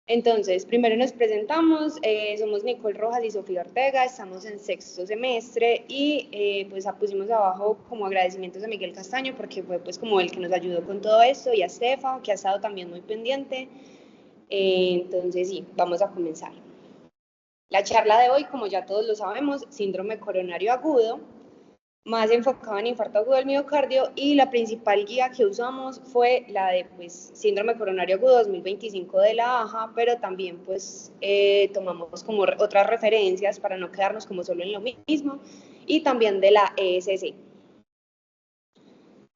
Entonces, primero nos presentamos, somos Nicole Rojas y Sofía Ortega, estamos en sexto semestre y pues pusimos abajo como agradecimientos a Miguel Castaño porque fue pues como el que nos ayudó con todo esto y a Estefa, que ha estado también muy pendiente. Entonces sí, vamos a comenzar. La charla de hoy, como ya todos lo sabemos, síndrome coronario agudo, más enfocado en infarto agudo del miocardio, y la principal guía que usamos fue la de pues, síndrome coronario agudo 2025 de la AJA, pero también pues tomamos como otras referencias para no quedarnos como solo en lo mismo, y también de la ESC.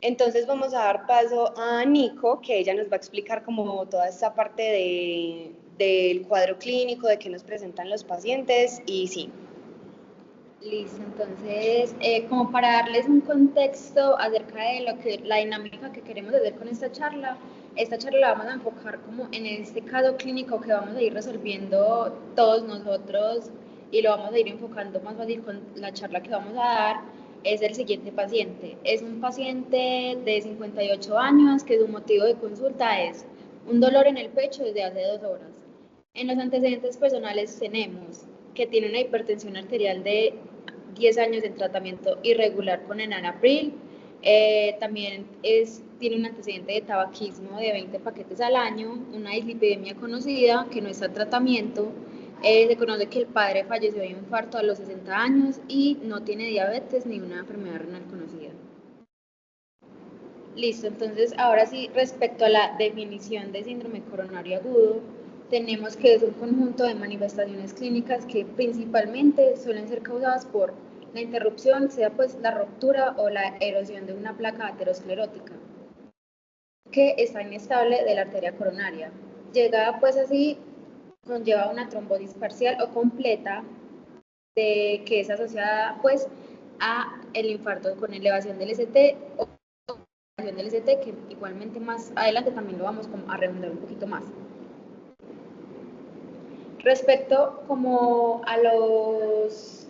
Entonces vamos a dar paso a Nico, que ella nos va a explicar como toda esta parte del cuadro clínico, de qué nos presentan los pacientes, y sí. Listo, entonces, como para darles un contexto acerca de la dinámica que queremos hacer con esta charla la vamos a enfocar como en este caso clínico que vamos a ir resolviendo todos nosotros y lo vamos a ir enfocando más fácil con la charla que vamos a dar. Es el siguiente paciente. Es un paciente de 58 años que su motivo de consulta es un dolor en el pecho desde hace 2 horas. En los antecedentes personales tenemos que tiene una hipertensión arterial de 10 años en tratamiento irregular con enalapril. También tiene un antecedente de tabaquismo de 20 paquetes al año, una dislipidemia conocida que no está en tratamiento. Se conoce que el padre falleció de infarto a los 60 años y no tiene diabetes ni una enfermedad renal conocida. Listo, entonces ahora sí, respecto a la definición de síndrome coronario agudo, tenemos que es un conjunto de manifestaciones clínicas que principalmente suelen ser causadas por la interrupción, sea pues la ruptura o la erosión de una placa aterosclerótica que está inestable de la arteria coronaria. Llegada pues así, conlleva una trombosis parcial o completa que es asociada pues a el infarto con elevación del ST o del ST, que igualmente más adelante también lo vamos a redundar un poquito más. Respecto como a los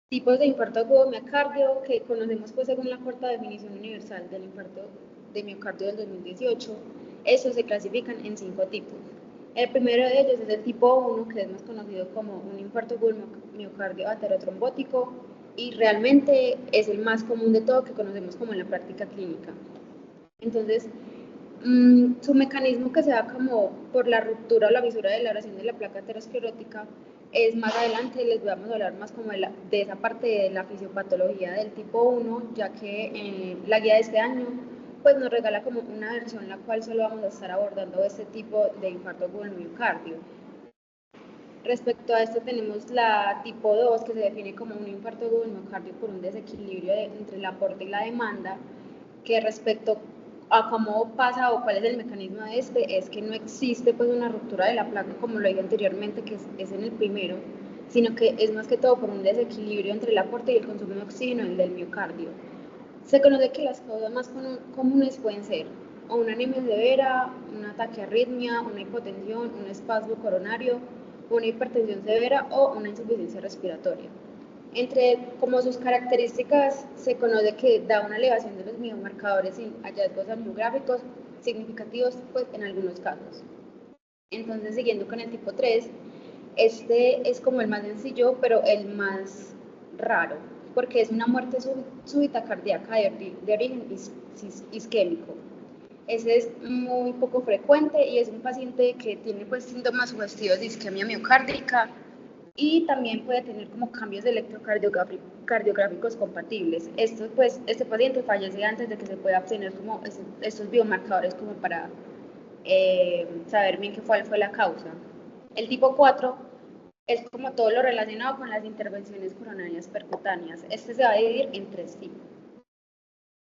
tipos de infarto agudo miocardio que conocemos pues según la cuarta definición universal del infarto de miocardio del 2018, estos se clasifican en 5 tipos. El primero de ellos es el tipo 1, que es más conocido como un infarto agudo miocardio aterotrombótico y realmente es el más común de todo que conocemos como en la práctica clínica. Entonces, su mecanismo que se da como por la ruptura o la fisura de la erosión de la placa aterosclerótica es más adelante, les vamos a hablar más como de esa parte de la fisiopatología del tipo 1, ya que la guía de este año pues nos regala como una versión en la cual solo vamos a estar abordando este tipo de infarto agudo del miocardio. Respecto a esto tenemos la tipo 2, que se define como un infarto agudo del miocardio por un desequilibrio entre el aporte y la demanda, que respecto a cómo pasa o cuál es el mecanismo de este, es que no existe pues una ruptura de la placa, como lo dije anteriormente, que es en el primero, sino que es más que todo por un desequilibrio entre el aporte y el consumo de oxígeno en el miocardio. Se conoce que las causas más comunes pueden ser o una anemia severa, una taquiarritmia, una hipotensión, un espasmo coronario, una hipertensión severa o una insuficiencia respiratoria. Entre como sus características se conoce que da una elevación de los biomarcadores sin hallazgos angiográficos significativos pues, en algunos casos. Entonces, siguiendo con el tipo 3, este es como el más sencillo, pero el más raro, porque es una muerte súbita cardíaca de origen isquémico. Ese es muy poco frecuente y es un paciente que tiene pues síntomas sugestivos de isquemia miocárdica y también puede tener como cambios electrocardiográficos compatibles. Este paciente fallece antes de que se pueda obtener como estos biomarcadores como para saber bien cuál fue la causa. El tipo 4 es como todo lo relacionado con las intervenciones coronarias percutáneas. Este se va a dividir en 3 tipos.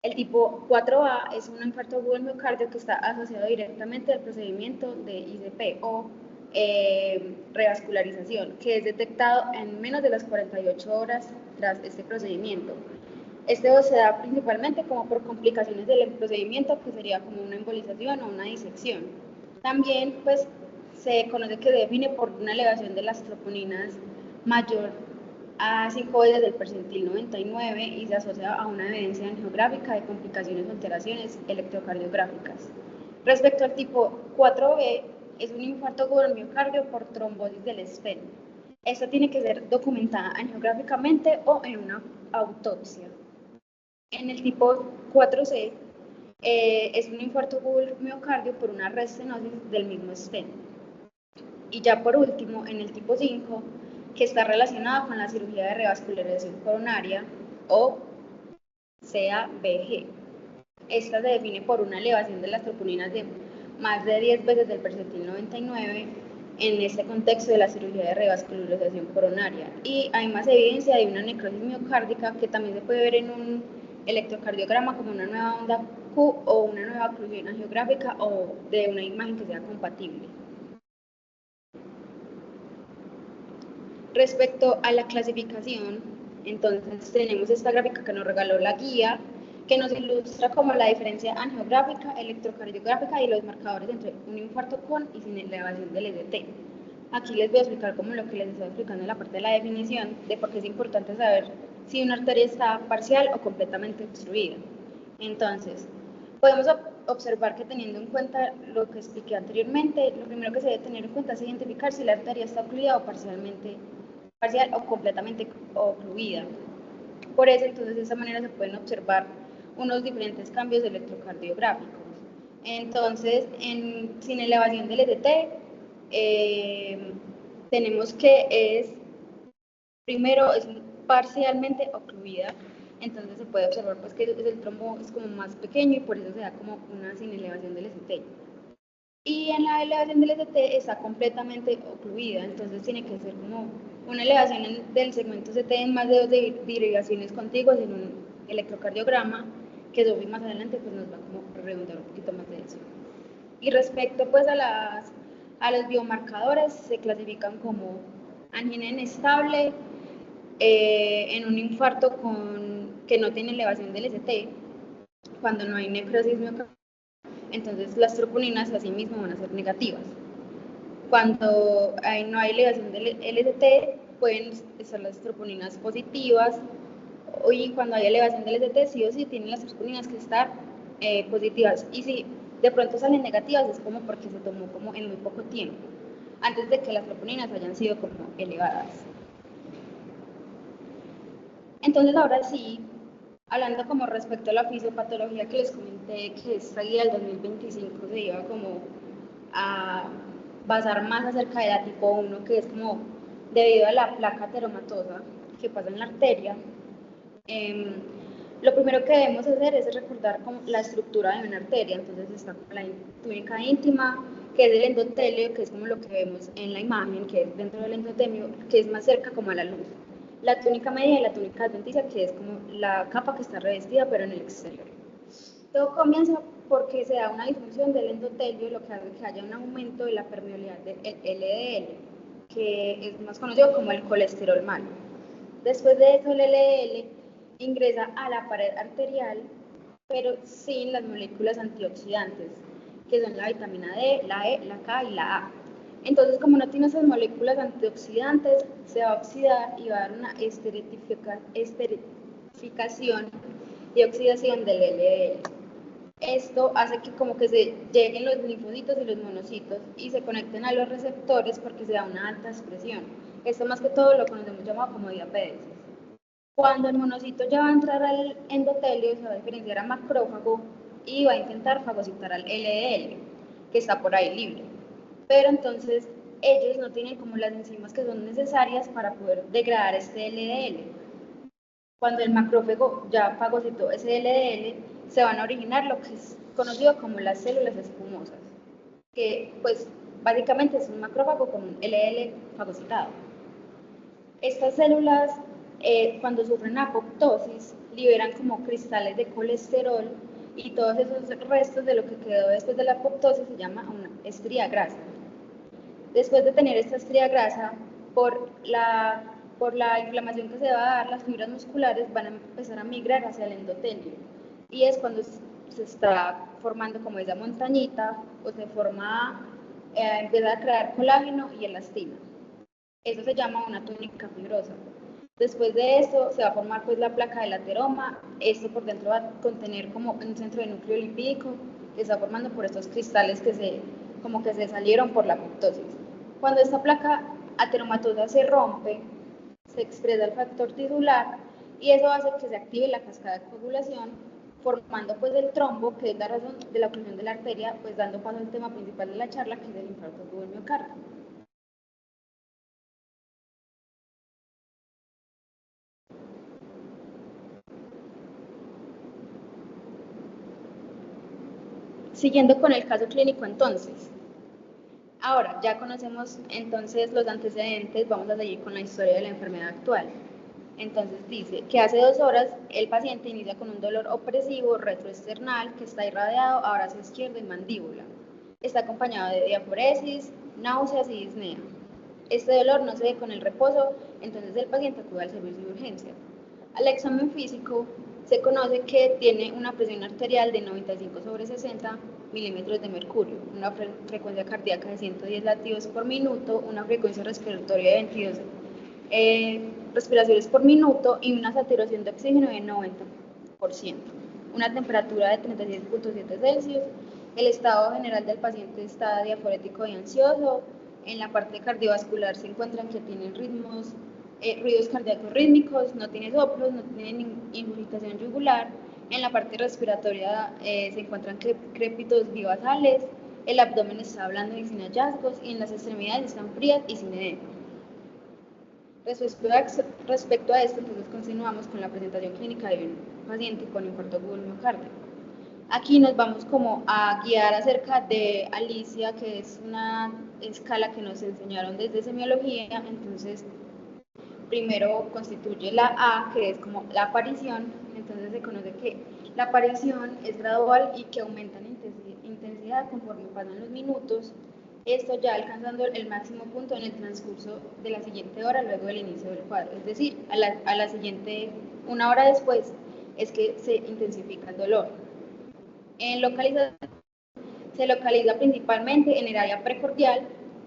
El tipo 4A es un infarto agudo del miocardio que está asociado directamente al procedimiento de ICP o revascularización, que es detectado en menos de las 48 horas tras este procedimiento. Este se da principalmente como por complicaciones del procedimiento, que sería como una embolización o una disección. También pues se conoce que define por una elevación de las troponinas mayor a 5 veces del percentil 99 y se asocia a una evidencia angiográfica de complicaciones o alteraciones electrocardiográficas. Respecto al tipo 4B, es un infarto agudo del miocardio por trombosis del esfeno. Esta tiene que ser documentada angiográficamente o en una autopsia. En el tipo 4C, es un infarto agudo del miocardio por una restenosis del mismo esfeno. Y ya por último, en el tipo 5, que está relacionado con la cirugía de revascularización coronaria o CABG. Esta se define por una elevación de las troponinas de más de 10 veces del percentil 99 en este contexto de la cirugía de revascularización coronaria. Y hay más evidencia de una necrosis miocárdica que también se puede ver en un electrocardiograma como una nueva onda Q o una nueva oclusión angiográfica o de una imagen que sea compatible. Respecto a la clasificación, entonces tenemos esta gráfica que nos regaló la guía, que nos ilustra como la diferencia angiográfica, electrocardiográfica y los marcadores entre un infarto con y sin elevación del EDT. Aquí les voy a explicar como lo que les estaba explicando en la parte de la definición, de por qué es importante saber si una arteria está parcial o completamente obstruida. Entonces, podemos observar que teniendo en cuenta lo que expliqué anteriormente, lo primero que se debe tener en cuenta es identificar si la arteria está ocluida o parcial o completamente ocluida. Por eso, entonces, de esta manera se pueden observar unos diferentes cambios electrocardiográficos. Entonces, sin elevación del EDT, tenemos que primero es parcialmente ocluida, entonces se puede observar pues, que el trombo es como más pequeño y por eso se da como una sin elevación del ST. Y en la elevación del ST está completamente ocluida, entonces tiene que ser como una elevación del segmento ST en más de 2 derivaciones contiguas en un electrocardiograma, que Sofi más adelante pues, nos va como a redundar un poquito más de eso. Y respecto pues a los biomarcadores, se clasifican como angina inestable, en un infarto que no tiene elevación del ST, cuando no hay necrosis miocárdica, entonces las troponinas así mismo van a ser negativas. Cuando no hay elevación del LST, pueden estar las troponinas positivas, y cuando hay elevación del ST, sí o sí tienen las troponinas que estar positivas. Y si de pronto salen negativas, es como porque se tomó como en muy poco tiempo, antes de que las troponinas hayan sido como elevadas. Entonces, ahora sí, hablando como respecto a la fisiopatología que les comenté, que esta guía del 2025 se iba como a basar más acerca de la tipo 1, que es como debido a la placa ateromatosa que pasa en la arteria. Lo primero que debemos hacer es recordar como la estructura de una arteria. Entonces está como la túnica íntima, que es el endotelio, que es como lo que vemos en la imagen, que es dentro del endotelio, que es más cerca como a la luz. La túnica media y la túnica adventicia, que es como la capa que está revestida pero en el exterior. Todo comienza porque se da una disfunción del endotelio, lo que hace que haya un aumento de la permeabilidad del LDL, que es más conocido como el colesterol malo. Después de eso, el LDL ingresa a la pared arterial, pero sin las moléculas antioxidantes, que son la vitamina D, la E, la K y la A. Entonces, como no tiene esas moléculas antioxidantes, se va a oxidar y va a dar una esterificación y oxidación del LDL. Esto hace que como que se lleguen los linfocitos y los monocitos y se conecten a los receptores porque se da una alta expresión. Esto más que todo lo conocemos llamado como diapedesis. Cuando el monocito ya va a entrar al endotelio, se va a diferenciar a macrófago y va a intentar fagocitar al LDL, que está por ahí libre. Pero entonces ellos no tienen como las enzimas que son necesarias para poder degradar este LDL. Cuando el macrófago ya fagocitó ese LDL, se van a originar lo que es conocido como las células espumosas, que pues básicamente es un macrófago con un LDL fagocitado. Estas células, cuando sufren apoptosis, liberan como cristales de colesterol y todos esos restos de lo que quedó después de la apoptosis se llama una estría grasa. Después de tener esta estría grasa, por la inflamación que se va a dar, las fibras musculares van a empezar a migrar hacia el endotelio. Y es cuando se está formando como esa montañita, o se forma, empieza a crear colágeno y elastina. Eso se llama una túnica fibrosa. Después de eso se va a formar pues la placa del ateroma. Esto por dentro va a contener como un centro de núcleo lipídico que está formando por estos cristales que se salieron por la apoptosis. Cuando esta placa ateromatosa se rompe, se expresa el factor tisular y eso hace que se active la cascada de coagulación, formando pues el trombo, que es la razón de la oclusión de la arteria, pues dando paso al tema principal de la charla, que es el infarto agudo del miocardio. Siguiendo con el caso clínico entonces. Ahora, ya conocemos entonces los antecedentes, vamos a seguir con la historia de la enfermedad actual. Entonces dice que hace 2 horas el paciente inicia con un dolor opresivo retroesternal que está irradiado a brazo izquierdo y mandíbula. Está acompañado de diaforesis, náuseas y disnea. Este dolor no se ve con el reposo, entonces el paciente acude al servicio de urgencia. Al examen físico se conoce que tiene una presión arterial de 95/60 milímetros de mercurio, una frecuencia cardíaca de 110 latidos por minuto, una frecuencia respiratoria de 22 respiraciones por minuto y una saturación de oxígeno de 90%, una temperatura de 36.7 Celsius. El estado general del paciente está diaforético y ansioso. En la parte cardiovascular se encuentran que tienen ruidos cardíacos rítmicos, no tiene soplos, no tiene ingurgitación yugular. En la parte respiratoria se encuentran crépitos bibasales, el abdomen está blando y sin hallazgos, y en las extremidades están frías y sin edema. Respecto a esto, entonces continuamos con la presentación clínica de un paciente con infarto agudo del miocardio. Aquí nos vamos como a guiar acerca de Alicia, que es una escala que nos enseñaron desde semiología. Entonces, primero constituye la A, que es como la aparición. Entonces se conoce que la aparición es gradual y que aumenta en intensidad conforme pasan los minutos. Esto ya alcanzando el máximo punto en el transcurso de la siguiente hora luego del inicio del cuadro. Es decir, a la siguiente, 1 hora después, es que se intensifica el dolor. Se localiza principalmente en el área precordial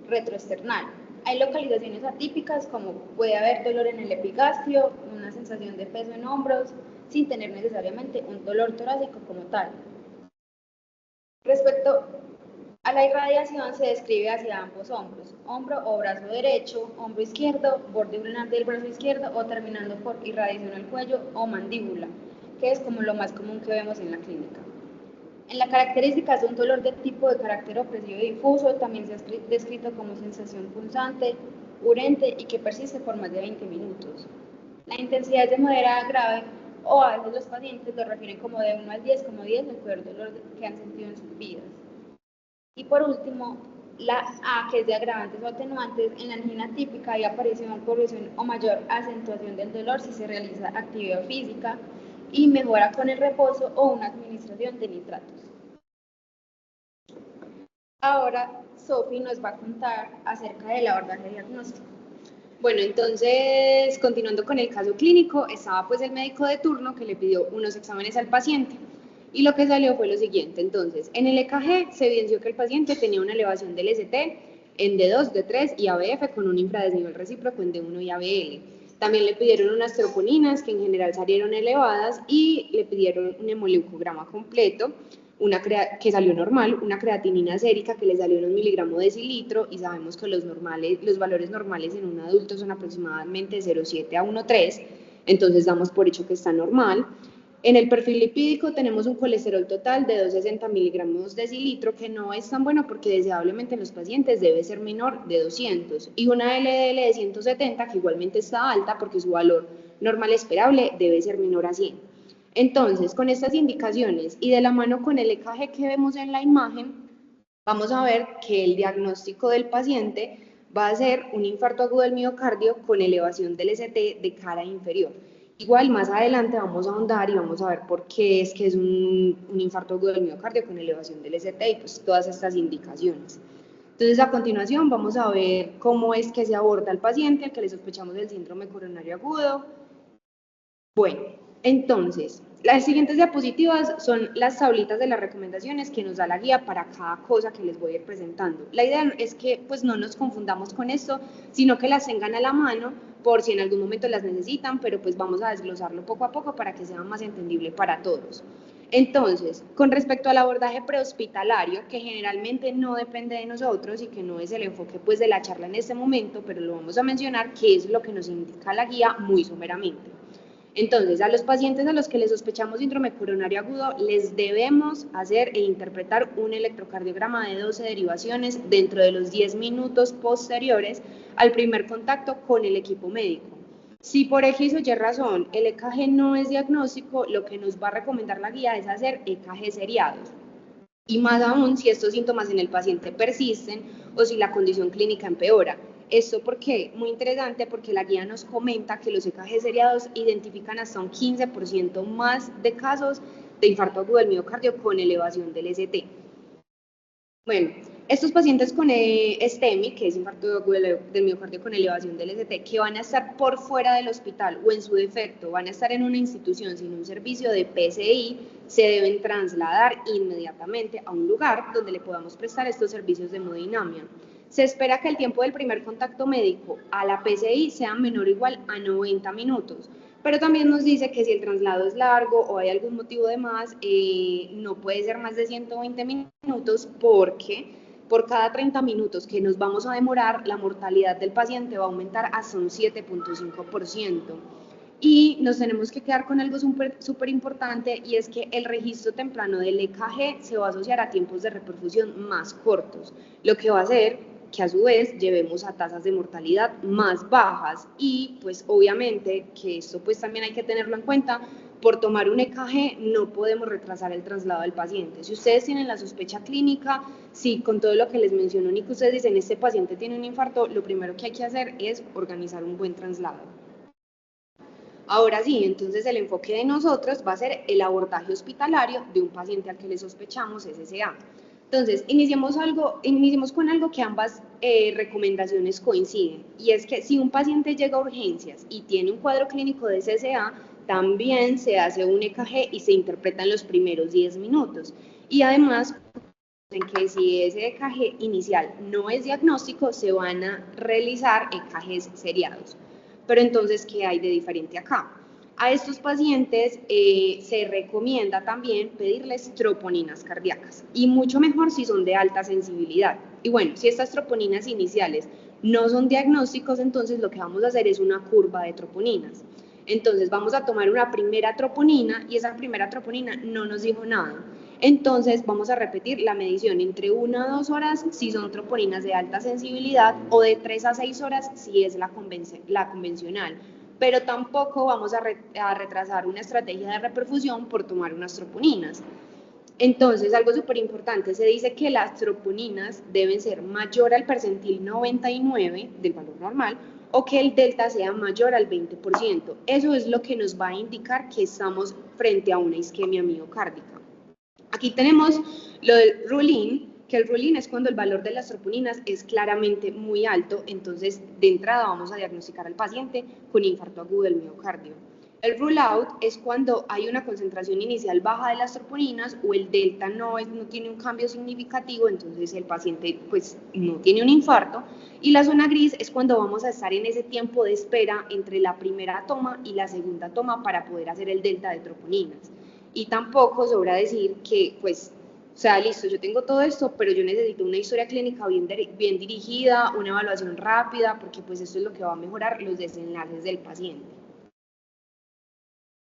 retroesternal. Hay localizaciones atípicas, como puede haber dolor en el epigastrio, una sensación de peso en hombros, sin tener necesariamente un dolor torácico como tal. Respecto a la irradiación, se describe hacia ambos hombros, hombro o brazo derecho, hombro izquierdo, borde ulnar del brazo izquierdo o terminando por irradiación al cuello o mandíbula, que es como lo más común que vemos en la clínica. En la característica es un dolor de tipo de carácter opresivo y difuso, también se ha descrito como sensación punzante, urente y que persiste por más de 20 minutos. La intensidad es de moderada a grave, o a veces los pacientes lo refieren como de 1 al 10, como 10 el peor dolor que han sentido en sus vidas. Y por último, la A, que es de agravantes o atenuantes. En la angina típica hay aparición, progresión o mayor acentuación del dolor si se realiza actividad física y mejora con el reposo o una administración de nitratos. Ahora, Sofi nos va a contar acerca del abordaje diagnóstico. Bueno, entonces, continuando con el caso clínico, estaba pues el médico de turno que le pidió unos exámenes al paciente y lo que salió fue lo siguiente. Entonces, en el EKG se evidenció que el paciente tenía una elevación del ST en D2, D3 y ABF con un infradesnivel recíproco en D1 y ABL. También le pidieron unas troponinas que en general salieron elevadas y le pidieron un hemoleucograma completo, que salió normal, una creatinina sérica que le salió en 1 miligramo decilitro, y sabemos que los valores normales en un adulto son aproximadamente 0,7 a 1,3, entonces damos por hecho que está normal. En el perfil lipídico tenemos un colesterol total de 260 miligramos decilitro, que no es tan bueno porque deseablemente en los pacientes debe ser menor de 200, y una LDL de 170 que igualmente está alta porque su valor normal esperable debe ser menor a 100. Entonces, con estas indicaciones y de la mano con el EKG que vemos en la imagen, vamos a ver que el diagnóstico del paciente va a ser un infarto agudo del miocardio con elevación del ST de cara inferior. Igual más adelante vamos a ahondar y vamos a ver por qué es que es un infarto agudo del miocardio con elevación del ST y pues todas estas indicaciones. Entonces, a continuación vamos a ver cómo es que se aborda al paciente al que le sospechamos del síndrome coronario agudo. Bueno, entonces, las siguientes diapositivas son las tablitas de las recomendaciones que nos da la guía para cada cosa que les voy a ir presentando. La idea es que pues no nos confundamos con esto, sino que las tengan a la mano por si en algún momento las necesitan, pero pues vamos a desglosarlo poco a poco para que sea más entendible para todos. Entonces, con respecto al abordaje prehospitalario, que generalmente no depende de nosotros y que no es el enfoque pues, de la charla en este momento, pero lo vamos a mencionar, que es lo que nos indica la guía muy someramente. Entonces, a los pacientes a los que les sospechamos síndrome coronario agudo, les debemos hacer e interpretar un electrocardiograma de 12 derivaciones dentro de los 10 minutos posteriores al primer contacto con el equipo médico. Si por X o Y razón el EKG no es diagnóstico, lo que nos va a recomendar la guía es hacer EKG seriados. Y más aún si estos síntomas en el paciente persisten o si la condición clínica empeora. Esto porque, muy interesante, porque la guía nos comenta que los EKG seriados identifican hasta un 15% más de casos de infarto agudo del miocardio con elevación del ST. Bueno, estos pacientes con STEMI, que es infarto agudo del miocardio con elevación del ST, que van a estar por fuera del hospital o en su defecto van a estar en una institución sin un servicio de PCI, se deben trasladar inmediatamente a un lugar donde le podamos prestar estos servicios de hemodinamia. Se espera que el tiempo del primer contacto médico a la PCI sea menor o igual a 90 minutos, pero también nos dice que si el traslado es largo o hay algún motivo de más, no puede ser más de 120 minutos porque por cada 30 minutos que nos vamos a demorar, la mortalidad del paciente va a aumentar hasta un 7.5%. Y nos tenemos que quedar con algo súper importante, y es que el registro temprano del EKG se va a asociar a tiempos de reperfusión más cortos, lo que va a hacer que a su vez llevemos a tasas de mortalidad más bajas. Y pues obviamente que esto pues también hay que tenerlo en cuenta, por tomar un EKG no podemos retrasar el traslado del paciente. Si ustedes tienen la sospecha clínica, si con todo lo que les menciono ni que ustedes dicen este paciente tiene un infarto, lo primero que hay que hacer es organizar un buen traslado. Ahora sí, entonces el enfoque de nosotros va a ser el abordaje hospitalario de un paciente al que le sospechamos SSA. Entonces, iniciemos con algo que ambas recomendaciones coinciden, y es que si un paciente llega a urgencias y tiene un cuadro clínico de SSA, también se hace un EKG y se interpreta en los primeros 10 minutos. Y además, en que si ese EKG inicial no es diagnóstico, se van a realizar EKGs seriados. Pero entonces, ¿qué hay de diferente acá? A estos pacientes se recomienda también pedirles troponinas cardíacas, y mucho mejor si son de alta sensibilidad. Y bueno, si estas troponinas iniciales no son diagnósticos, entonces lo que vamos a hacer es una curva de troponinas. Entonces vamos a tomar una primera troponina y esa primera troponina no nos dijo nada. Entonces vamos a repetir la medición entre 1 a 2 horas si son troponinas de alta sensibilidad, o de 3 a 6 horas si es la convencional. Pero tampoco vamos a retrasar una estrategia de reperfusión por tomar unas troponinas. Entonces, algo súper importante, se dice que las troponinas deben ser mayor al percentil 99 del valor normal, o que el delta sea mayor al 20%. Eso es lo que nos va a indicar que estamos frente a una isquemia miocárdica. Aquí tenemos lo del rule-in, que el rule-in es cuando el valor de las troponinas es claramente muy alto, entonces de entrada vamos a diagnosticar al paciente con infarto agudo del miocardio. El rule-out es cuando hay una concentración inicial baja de las troponinas o el delta no tiene un cambio significativo, entonces el paciente pues no tiene un infarto. Y la zona gris es cuando vamos a estar en ese tiempo de espera entre la primera toma y la segunda toma para poder hacer el delta de troponinas. Y tampoco sobra decir que, pues, o sea, listo, yo tengo todo esto, pero yo necesito una historia clínica bien dirigida, una evaluación rápida, porque pues esto es lo que va a mejorar los desenlaces del paciente.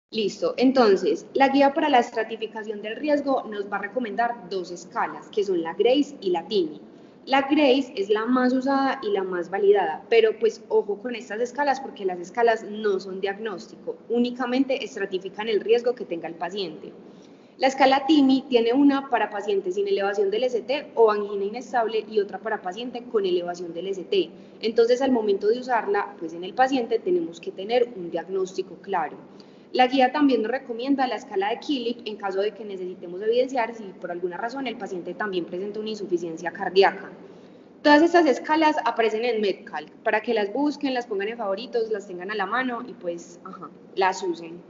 Listo, entonces, la guía para la estratificación del riesgo nos va a recomendar 2 escalas, que son la GRACE y la TIMI. La GRACE es la más usada y la más validada, pero pues ojo con estas escalas, porque las escalas no son diagnóstico, únicamente estratifican el riesgo que tenga el paciente. La escala TIMI tiene una para pacientes sin elevación del ST o angina inestable y otra para paciente con elevación del ST. Entonces, al momento de usarla, pues en el paciente tenemos que tener un diagnóstico claro. La guía también nos recomienda la escala de Killip en caso de que necesitemos evidenciar si por alguna razón el paciente también presenta una insuficiencia cardíaca. Todas estas escalas aparecen en MedCalc, para que las busquen, las pongan en favoritos, las tengan a la mano y pues las usen.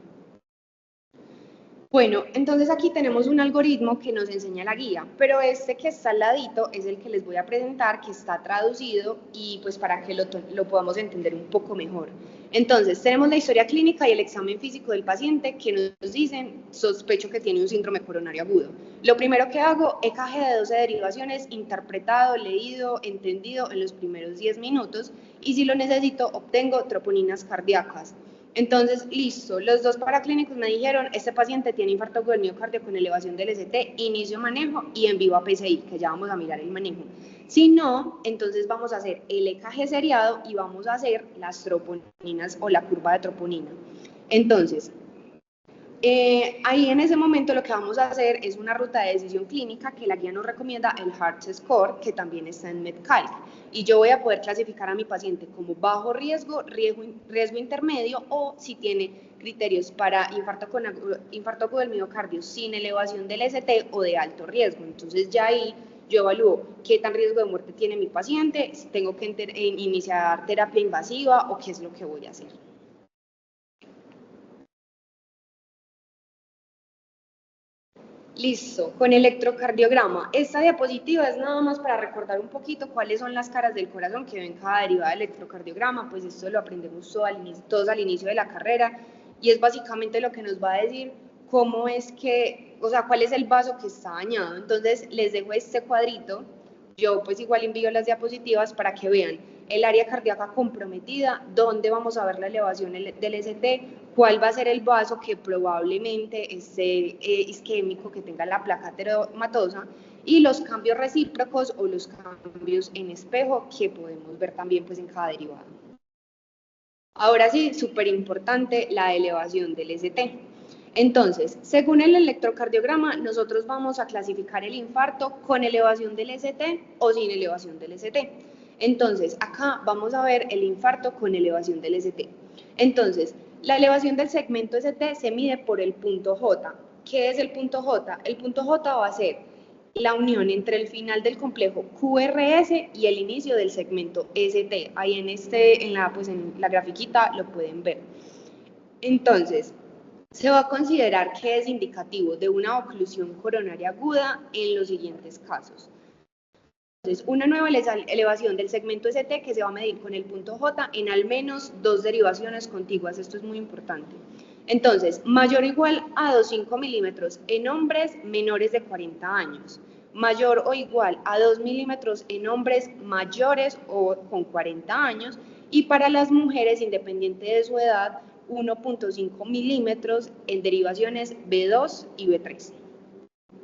Bueno, entonces aquí tenemos un algoritmo que nos enseña la guía, pero este que está al ladito es el que les voy a presentar, que está traducido y pues para que lo podamos entender un poco mejor. Entonces, tenemos la historia clínica y el examen físico del paciente que nos dicen, sospecho que tiene un síndrome coronario agudo. Lo primero que hago, EKG de 12 derivaciones, interpretado, leído, entendido en los primeros 10 minutos, y si lo necesito, obtengo troponinas cardíacas. Entonces, listo, los dos paraclínicos me dijeron, este paciente tiene infarto agudo del miocardio con elevación del ST, inicio manejo y en vivo a PCI, que ya vamos a mirar el manejo. Si no, entonces vamos a hacer el EKG seriado y vamos a hacer las troponinas o la curva de troponina. Entonces, ahí en ese momento lo que vamos a hacer es una ruta de decisión clínica que la guía nos recomienda el Heart Score, que también está en MedCalc. Y yo voy a poder clasificar a mi paciente como bajo riesgo, riesgo intermedio, o si tiene criterios para infarto agudo del miocardio sin elevación del ST o de alto riesgo. Entonces ya ahí yo evalúo qué tan riesgo de muerte tiene mi paciente, si tengo que iniciar terapia invasiva o qué es lo que voy a hacer. Listo, con electrocardiograma. Esta diapositiva es nada más para recordar un poquito cuáles son las caras del corazón que ven cada derivada del electrocardiograma, pues esto lo aprendemos todos al inicio de la carrera y es básicamente lo que nos va a decir cómo es que, o sea, cuál es el vaso que está dañado. Entonces les dejo este cuadrito, yo pues igual envío las diapositivas para que vean el área cardíaca comprometida, dónde vamos a ver la elevación del ST, cuál va a ser el vaso que probablemente esté isquémico, que tenga la placa ateromatosa, y los cambios recíprocos o los cambios en espejo que podemos ver también pues en cada derivado. Ahora sí, súper importante la elevación del ST. Entonces, según el electrocardiograma, nosotros vamos a clasificar el infarto con elevación del ST o sin elevación del ST. Entonces, acá vamos a ver el infarto con elevación del ST. Entonces, la elevación del segmento ST se mide por el punto J. ¿Qué es el punto J? El punto J va a ser la unión entre el final del complejo QRS y el inicio del segmento ST. Ahí en la grafiquita lo pueden ver. Entonces, se va a considerar que es indicativo de una oclusión coronaria aguda en los siguientes casos. Entonces, una nueva elevación del segmento ST que se va a medir con el punto J en al menos 2 derivaciones contiguas. Esto es muy importante. Entonces, mayor o igual a 2,5 milímetros en hombres menores de 40 años. Mayor o igual a 2 milímetros en hombres mayores o con 40 años. Y para las mujeres, independiente de su edad, 1,5 milímetros en derivaciones B2 y B3.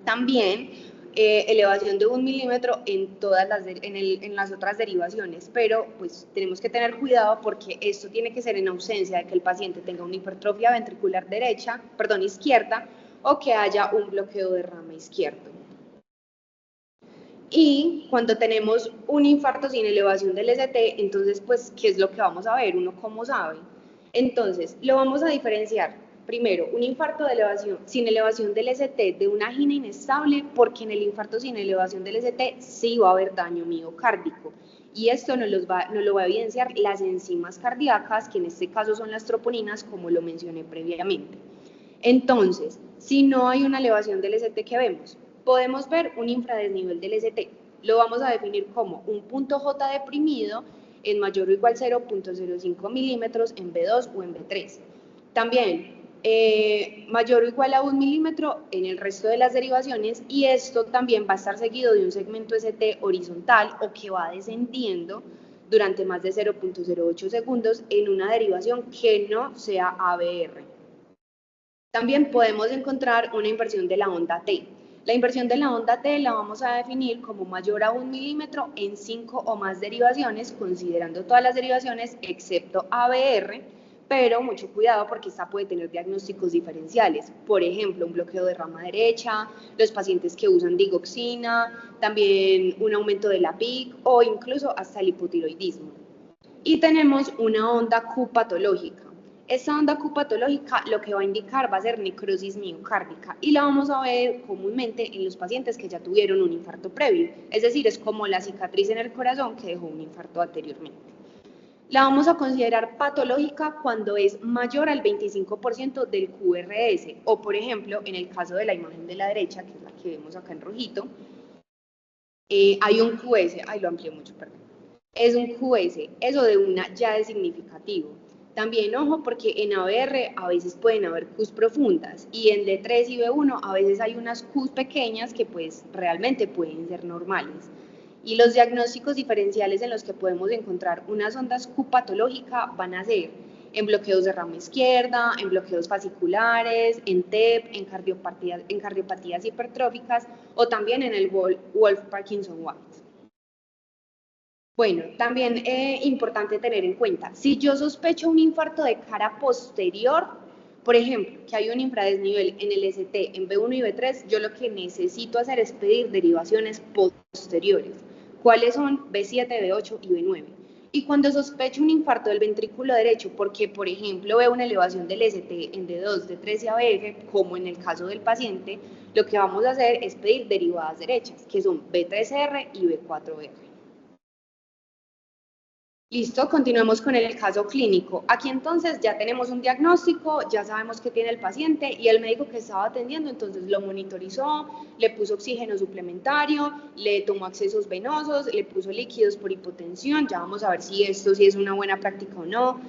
También elevación de 1 milímetro en las otras derivaciones, pero pues tenemos que tener cuidado porque esto tiene que ser en ausencia de que el paciente tenga una hipertrofia ventricular izquierda o que haya un bloqueo de rama izquierdo. Y cuando tenemos un infarto sin elevación del ST, entonces pues ¿qué es lo que vamos a ver? Uno cómo sabe. Entonces, lo vamos a diferenciar. Primero, un infarto sin elevación del ST de una angina inestable, porque en el infarto sin elevación del ST sí va a haber daño miocárdico. Y esto nos lo va a evidenciar las enzimas cardíacas, que en este caso son las troponinas, como lo mencioné previamente. Entonces, si no hay una elevación del ST, ¿qué vemos? Podemos ver un infradesnivel del ST. Lo vamos a definir como un punto J deprimido en mayor o igual 0,05 milímetros en B2 o en B3. También mayor o igual a 1 milímetro en el resto de las derivaciones, y esto también va a estar seguido de un segmento ST horizontal o que va descendiendo durante más de 0,08 segundos en una derivación que no sea ABR. También podemos encontrar una inversión de la onda T. La inversión de la onda T la vamos a definir como mayor a 1 milímetro en 5 o más derivaciones, considerando todas las derivaciones excepto ABR, pero mucho cuidado porque esta puede tener diagnósticos diferenciales. Por ejemplo, un bloqueo de rama derecha, los pacientes que usan digoxina, también un aumento de la PIC o incluso hasta el hipotiroidismo. Y tenemos una onda Q patológica. Esta onda Q patológica lo que va a indicar va a ser necrosis miocárdica y la vamos a ver comúnmente en los pacientes que ya tuvieron un infarto previo, es decir, es como la cicatriz en el corazón que dejó un infarto anteriormente. La vamos a considerar patológica cuando es mayor al 25% del QRS o, por ejemplo, en el caso de la imagen de la derecha, que es la que vemos acá en rojito, hay un QS, lo amplié mucho, perdón. Es un QS, eso de una ya es significativo. También, ojo, porque en ABR a veces pueden haber Qs profundas y en D3 y B1 a veces hay unas Qs pequeñas que pues realmente pueden ser normales. Y los diagnósticos diferenciales en los que podemos encontrar unas ondas Q patológica van a ser en bloqueos de rama izquierda, en bloqueos fasciculares, en TEP, en cardiopatías hipertróficas o también en el Wolff-Parkinson-White. Bueno, también es importante tener en cuenta, si yo sospecho un infarto de cara posterior, por ejemplo, que hay un infradesnivel en el ST en B1 y B3, yo lo que necesito hacer es pedir derivaciones posteriores. ¿Cuáles son? B7, B8 y B9. Y cuando sospecho un infarto del ventrículo derecho, porque por ejemplo veo una elevación del ST en D2, D3 y ABF, como en el caso del paciente, lo que vamos a hacer es pedir derivadas derechas, que son B3R y B4R. Listo, continuemos con el caso clínico. Aquí entonces ya tenemos un diagnóstico, ya sabemos qué tiene el paciente y el médico que estaba atendiendo entonces lo monitorizó, le puso oxígeno suplementario, le tomó accesos venosos, le puso líquidos por hipotensión, ya vamos a ver si esto sí es una buena práctica o no.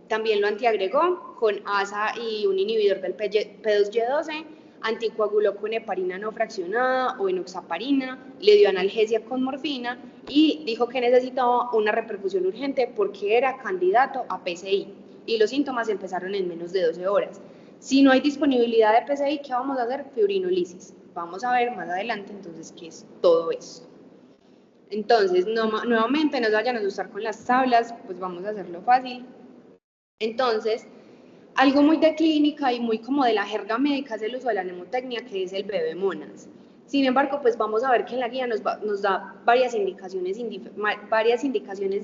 También lo antiagregó con ASA y un inhibidor del P2Y12, anticoaguló con heparina no fraccionada o enoxaparina, le dio analgesia con morfina y dijo que necesitaba una reperfusión urgente porque era candidato a PCI y los síntomas empezaron en menos de 12 horas. Si no hay disponibilidad de PCI, ¿qué vamos a hacer? Fibrinolisis. Vamos a ver más adelante entonces qué es todo esto. Entonces, nuevamente no se vayan a asustar con las tablas, pues vamos a hacerlo fácil. Entonces, algo muy de clínica y muy como de la jerga médica es el uso de la mnemotecnia, que es el BB-Monas. Sin embargo, pues vamos a ver que en la guía nos da varias indicaciones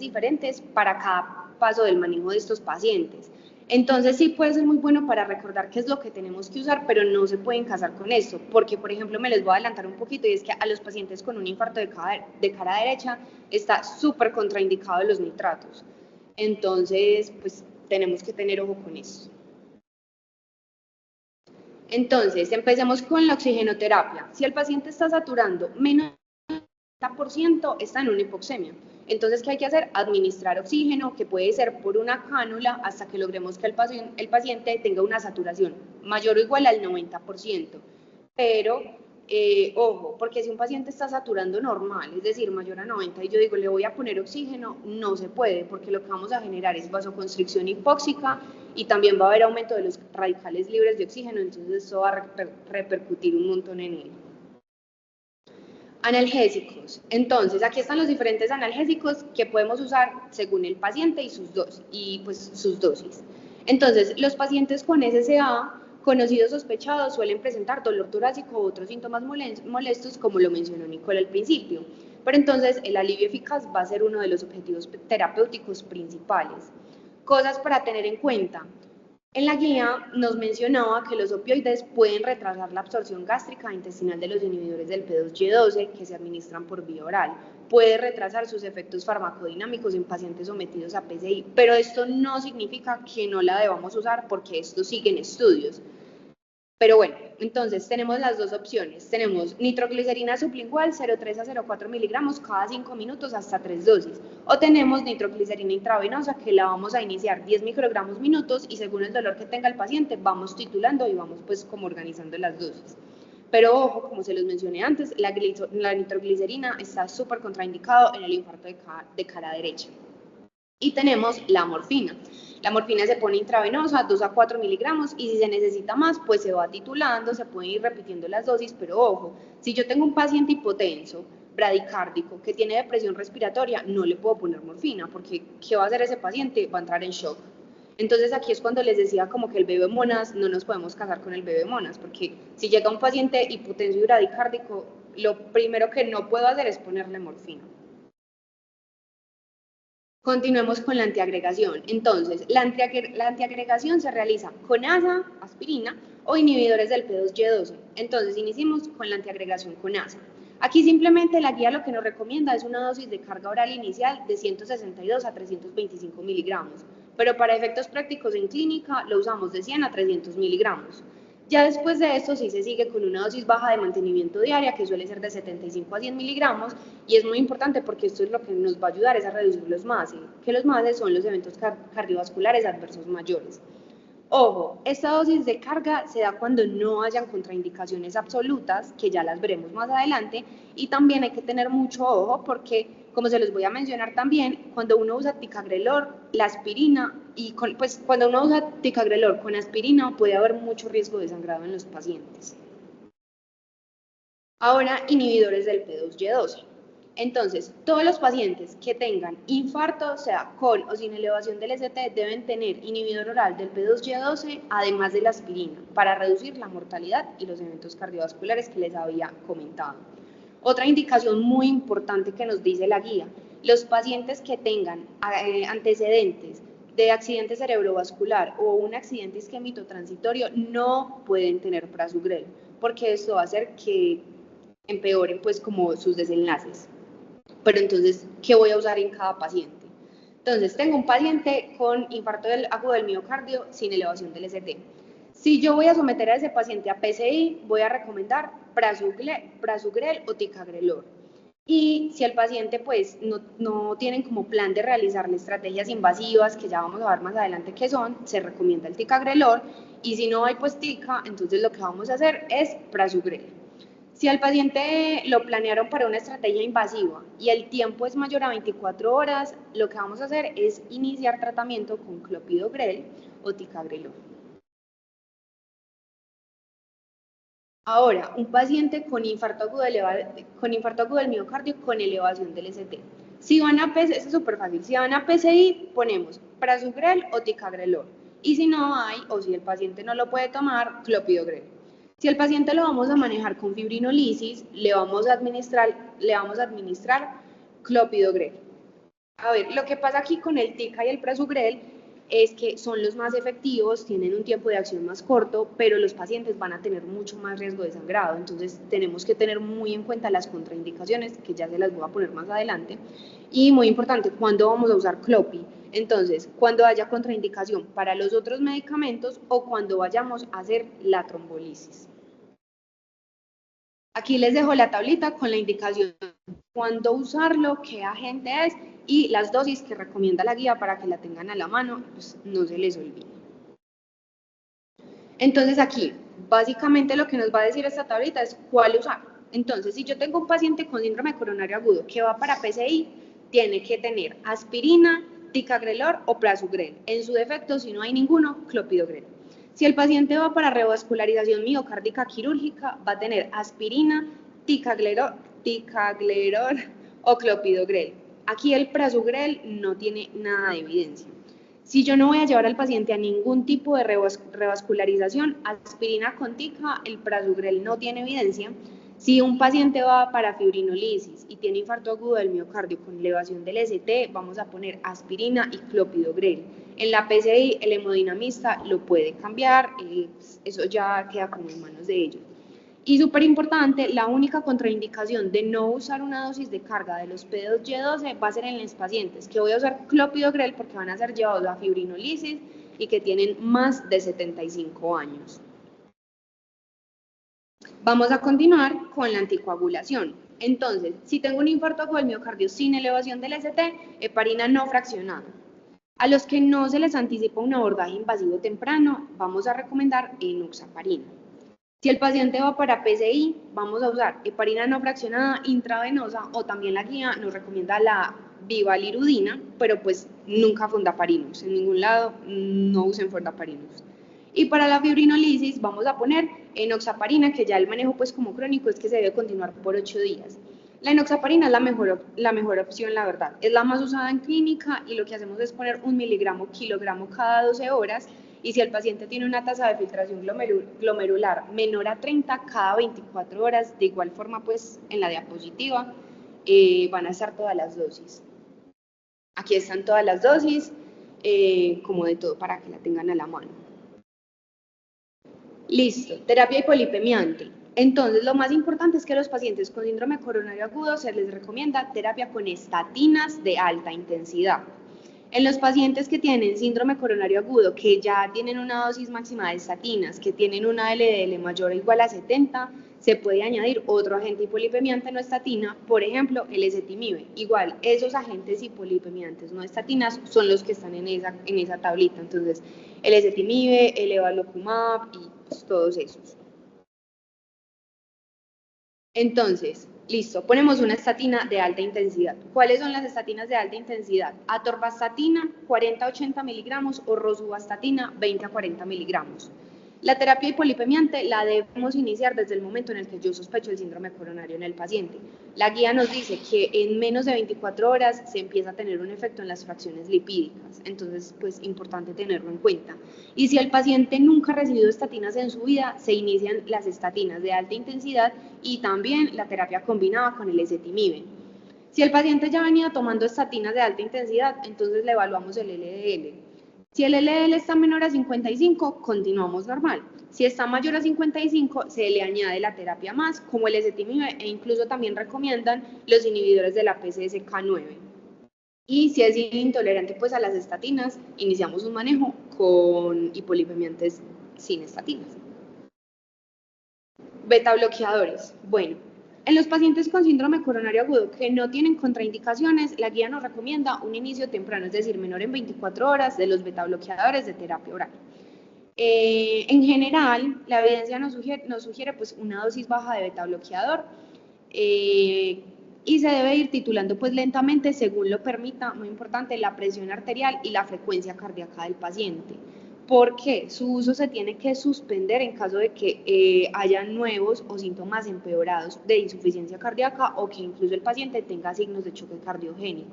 diferentes para cada paso del manejo de estos pacientes. Entonces sí puede ser muy bueno para recordar qué es lo que tenemos que usar, pero no se pueden casar con esto, porque por ejemplo me les voy a adelantar un poquito y es que a los pacientes con un infarto de cara derecha está súper contraindicado los nitratos. Entonces, pues tenemos que tener ojo con eso. Entonces, empecemos con la oxigenoterapia. Si el paciente está saturando menos del 90%, está en una hipoxemia. Entonces, ¿qué hay que hacer? Administrar oxígeno, que puede ser por una cánula hasta que logremos que el paciente tenga una saturación mayor o igual al 90%. Pero, ojo, porque si un paciente está saturando normal, es decir, mayor a 90, y yo digo, le voy a poner oxígeno, no se puede, porque lo que vamos a generar es vasoconstricción hipóxica y también va a haber aumento de los radicales libres de oxígeno, entonces eso va a repercutir un montón en él. Analgésicos. Entonces, aquí están los diferentes analgésicos que podemos usar según el paciente y sus dosis. Entonces, los pacientes con SSA, conocidos sospechados, suelen presentar dolor torácico u otros síntomas molestos, como lo mencionó Nicole al principio. Pero entonces, el alivio eficaz va a ser uno de los objetivos terapéuticos principales. Cosas para tener en cuenta. En la guía nos mencionaba que los opioides pueden retrasar la absorción gástrica e intestinal de los inhibidores del P2Y12 que se administran por vía oral. Puede retrasar sus efectos farmacodinámicos en pacientes sometidos a PCI, pero esto no significa que no la debamos usar porque esto sigue en estudios. Pero bueno, entonces tenemos las dos opciones. Tenemos nitroglicerina sublingual 0,3 a 0,4 miligramos cada 5 minutos hasta 3 dosis. O tenemos nitroglicerina intravenosa que la vamos a iniciar 10 microgramos minutos y según el dolor que tenga el paciente vamos titulando y vamos pues como organizando las dosis. Pero ojo, como se los mencioné antes, la nitroglicerina está súper contraindicado en el infarto de cara derecha. Y tenemos la morfina. La morfina se pone intravenosa, 2 a 4 miligramos, y si se necesita más, pues se va titulando, se pueden ir repitiendo las dosis, pero ojo, si yo tengo un paciente hipotenso, bradicárdico, que tiene depresión respiratoria, no le puedo poner morfina, porque ¿qué va a hacer ese paciente? Va a entrar en shock. Entonces aquí es cuando les decía como que el BB-Monas, no nos podemos casar con el BB-Monas, porque si llega un paciente hipotenso y bradicárdico, lo primero que no puedo hacer es ponerle morfina. Continuemos con la antiagregación. Entonces, la antiagregación se realiza con ASA, aspirina, o inhibidores del P2Y12. Entonces, iniciemos con la antiagregación con ASA. Aquí simplemente la guía lo que nos recomienda es una dosis de carga oral inicial de 162 a 325 miligramos, pero para efectos prácticos en clínica lo usamos de 100 a 300 miligramos. Ya después de esto sí se sigue con una dosis baja de mantenimiento diaria que suele ser de 75 a 100 miligramos y es muy importante porque esto es lo que nos va a ayudar es a reducir los MACE, que los MACE son los eventos cardiovasculares adversos mayores. Ojo, esta dosis de carga se da cuando no hayan contraindicaciones absolutas, que ya las veremos más adelante, y también hay que tener mucho ojo porque, como se los voy a mencionar también, cuando uno usa ticagrelor, la aspirina, pues cuando uno usa ticagrelor con aspirina puede haber mucho riesgo de sangrado en los pacientes. Ahora, inhibidores del P2Y12. Entonces, todos los pacientes que tengan infarto, sea con o sin elevación del ST, deben tener inhibidor oral del P2Y12, además de la aspirina, para reducir la mortalidad y los eventos cardiovasculares que les había comentado. Otra indicación muy importante que nos dice la guía, los pacientes que tengan antecedentes de accidente cerebrovascular o un accidente isquémico transitorio no pueden tener prasugrel, porque esto va a hacer que empeoren pues como sus desenlaces. Pero entonces, ¿qué voy a usar en cada paciente? Entonces, tengo un paciente con infarto agudo del miocardio sin elevación del ST. Si yo voy a someter a ese paciente a PCI, voy a recomendar prasugrel o ticagrelor. Y si el paciente pues no tienen como plan de realizarle estrategias invasivas, que ya vamos a ver más adelante qué son, se recomienda el ticagrelor. Y si no hay pues tica, entonces lo que vamos a hacer es prasugrel. Si al paciente lo planearon para una estrategia invasiva y el tiempo es mayor a 24 horas, lo que vamos a hacer es iniciar tratamiento con clopidogrel o ticagrelor. Ahora, un paciente con infarto agudo del miocardio con elevación del ST. Si van a PCI, es súper fácil, si van a PCI, ponemos prasugrel o ticagrelor. Y si no hay, o si el paciente no lo puede tomar, clopidogrel. Si el paciente lo vamos a manejar con fibrinolisis, le vamos a administrar clopidogrel. A ver, lo que pasa aquí con el tica y el prasugrel es que son los más efectivos, tienen un tiempo de acción más corto, pero los pacientes van a tener mucho más riesgo de sangrado, entonces tenemos que tener muy en cuenta las contraindicaciones, que ya se las voy a poner más adelante, y muy importante, ¿cuándo vamos a usar clopi? Entonces, cuando haya contraindicación para los otros medicamentos o cuando vayamos a hacer la trombolisis. Aquí les dejo la tablita con la indicación de cuándo usarlo, qué agente es y las dosis que recomienda la guía para que la tengan a la mano, pues no se les olvide. Entonces aquí, básicamente lo que nos va a decir esta tablita es cuál usar. Entonces, si yo tengo un paciente con síndrome coronario agudo que va para PCI, tiene que tener aspirina, ticagrelor o prasugrel. En su defecto, si no hay ninguno, clopidogrel. Si el paciente va para revascularización miocárdica quirúrgica, va a tener aspirina, ticagrelor o clopidogrel. Aquí el prasugrel no tiene nada de evidencia. Si yo no voy a llevar al paciente a ningún tipo de revascularización, aspirina con tica, el prasugrel no tiene evidencia. Si un paciente va para fibrinolisis y tiene infarto agudo del miocardio con elevación del ST, vamos a poner aspirina y clopidogrel. En la PCI, el hemodinamista lo puede cambiar, eso ya queda como en manos de ellos. Y súper importante, la única contraindicación de no usar una dosis de carga de los P2Y12 va a ser en los pacientes que voy a usar clopidogrel porque van a ser llevados a fibrinolisis y que tienen más de 75 años. Vamos a continuar con la anticoagulación. Entonces, si tengo un infarto agudo del miocardio sin elevación del ST, heparina no fraccionada. A los que no se les anticipa un abordaje invasivo temprano, vamos a recomendar enoxaparina. Si el paciente va para PCI, vamos a usar heparina no fraccionada intravenosa o también la guía nos recomienda la vivalirudina, pero pues nunca fondaparinos, en ningún lado no usen fondaparinos. Y para la fibrinolisis vamos a poner enoxaparina, que ya el manejo pues como crónico es que se debe continuar por 8 días. La enoxaparina es la mejor opción, la verdad. Es la más usada en clínica y lo que hacemos es poner 1 miligramo kilogramo cada 12 horas y si el paciente tiene una tasa de filtración glomerular menor a 30 cada 24 horas, de igual forma pues en la diapositiva van a estar todas las dosis. Aquí están todas las dosis, como de todo para que la tengan a la mano. Listo, terapia hipolipemiante. Entonces, lo más importante es que a los pacientes con síndrome coronario agudo se les recomienda terapia con estatinas de alta intensidad. En los pacientes que tienen síndrome coronario agudo, que ya tienen una dosis máxima de estatinas, que tienen una LDL mayor o igual a 70, se puede añadir otro agente hipolipemiante no estatina, por ejemplo, el ezetimibe. Igual, esos agentes hipolipemiantes no estatinas son los que están en esa tablita. Entonces, el ezetimibe, el evalocumab y pues, todos esos. Entonces, listo, ponemos una estatina de alta intensidad. ¿Cuáles son las estatinas de alta intensidad? Atorvastatina, 40 a 80 miligramos, o rosuvastatina, 20 a 40 miligramos. La terapia hipolipemiante la debemos iniciar desde el momento en el que yo sospecho el síndrome coronario en el paciente. La guía nos dice que en menos de 24 horas se empieza a tener un efecto en las fracciones lipídicas, entonces pues importante tenerlo en cuenta. Y si el paciente nunca ha recibido estatinas en su vida, se inician las estatinas de alta intensidad y también la terapia combinada con el ezetimibe. Si el paciente ya venía tomando estatinas de alta intensidad, entonces le evaluamos el LDL. Si el LDL está menor a 55, continuamos normal. Si está mayor a 55, se le añade la terapia más, como el ezetimibe, e incluso también recomiendan los inhibidores de la PCSK9. Y si es intolerante pues a las estatinas, iniciamos un manejo con hipolipemiantes sin estatinas. Beta bloqueadores. Bueno, en los pacientes con síndrome coronario agudo que no tienen contraindicaciones, la guía nos recomienda un inicio temprano, es decir, menor en 24 horas, de los beta bloqueadores de terapia oral. En general, la evidencia nos sugiere pues, una dosis baja de beta bloqueador y se debe ir titulando pues, lentamente según lo permita, muy importante, la presión arterial y la frecuencia cardíaca del paciente. Porque su uso se tiene que suspender en caso de que haya nuevos o síntomas empeorados de insuficiencia cardíaca o que incluso el paciente tenga signos de choque cardiogénico.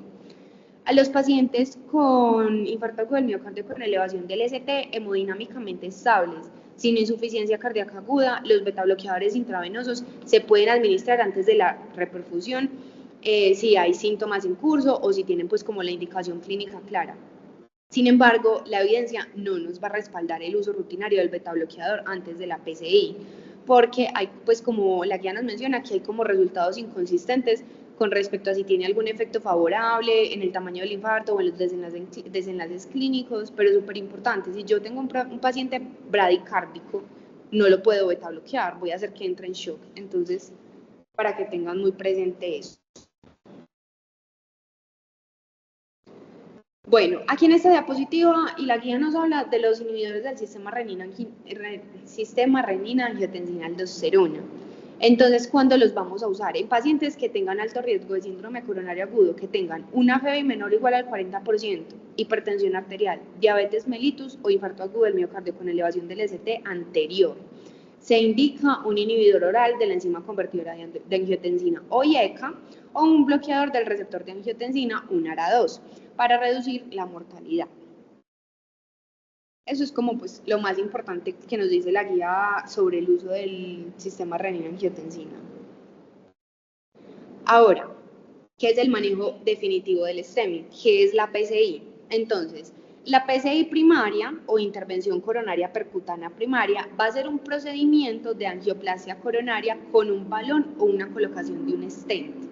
A los pacientes con infarto agudo del miocardio con elevación del ST hemodinámicamente estables, sin insuficiencia cardíaca aguda, los betabloqueadores intravenosos se pueden administrar antes de la reperfusión si hay síntomas en curso o si tienen pues como la indicación clínica clara. Sin embargo, la evidencia no nos va a respaldar el uso rutinario del betabloqueador antes de la PCI, porque hay, pues como la guía nos menciona, que hay como resultados inconsistentes con respecto a si tiene algún efecto favorable en el tamaño del infarto o en los desenlaces clínicos, pero es súper importante. Si yo tengo un paciente bradicárdico, no lo puedo betabloquear, voy a hacer que entre en shock. Entonces, para que tengan muy presente eso. Bueno, aquí en esta diapositiva y la guía nos habla de los inhibidores del sistema renina-angiotensina-aldosterona. Entonces, ¿cuándo los vamos a usar? En pacientes que tengan alto riesgo de síndrome coronario agudo, que tengan una FeBI menor o igual al 40%, hipertensión arterial, diabetes mellitus o infarto agudo del miocardio con elevación del ST anterior. Se indica un inhibidor oral de la enzima convertidora de angiotensina o IECA o un bloqueador del receptor de angiotensina, un ARA2, para reducir la mortalidad. Eso es como pues lo más importante que nos dice la guía sobre el uso del sistema renina-angiotensina. Ahora, ¿qué es el manejo definitivo del STEMI? ¿Qué es la PCI? Entonces, la PCI primaria o intervención coronaria percutánea primaria va a ser un procedimiento de angioplasia coronaria con un balón o una colocación de un stent.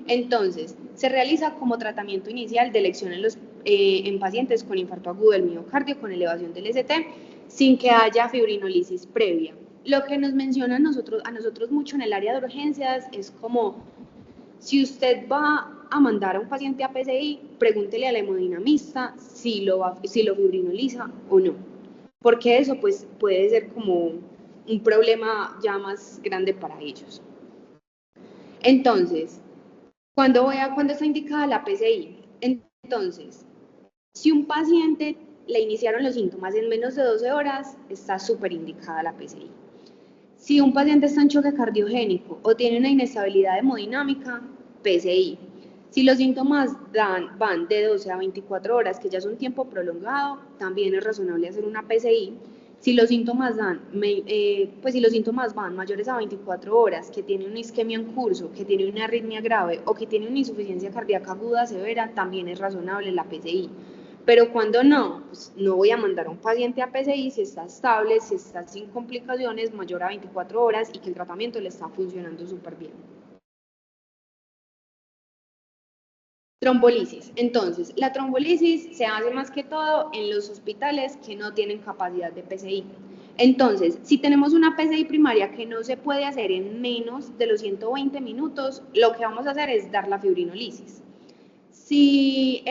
Entonces, se realiza como tratamiento inicial de elección en pacientes con infarto agudo del miocardio con elevación del ST sin que haya fibrinolisis previa. Lo que nos menciona a nosotros mucho en el área de urgencias es como si usted va a mandar a un paciente a PCI, pregúntele al hemodinamista si lo fibrinoliza o no, porque eso pues puede ser como un problema ya más grande para ellos. Entonces, ¿cuándo está indicada la PCI? Entonces, si un paciente le iniciaron los síntomas en menos de 12 horas, está súper indicada la PCI. Si un paciente está en choque cardiogénico o tiene una inestabilidad hemodinámica, PCI. Si los síntomas van de 12 a 24 horas, que ya es un tiempo prolongado, también es razonable hacer una PCI. Si los síntomas van mayores a 24 horas, que tiene una isquemia en curso, que tiene una arritmia grave o que tiene una insuficiencia cardíaca aguda severa, también es razonable la PCI. Pero cuando no, pues no voy a mandar a un paciente a PCI si está estable, si está sin complicaciones, mayor a 24 horas y que el tratamiento le está funcionando súper bien. Trombolisis. Entonces, la trombolisis se hace más que todo en los hospitales que no tienen capacidad de PCI. Entonces, si tenemos una PCI primaria que no se puede hacer en menos de los 120 minutos, lo que vamos a hacer es dar la fibrinolisis. Si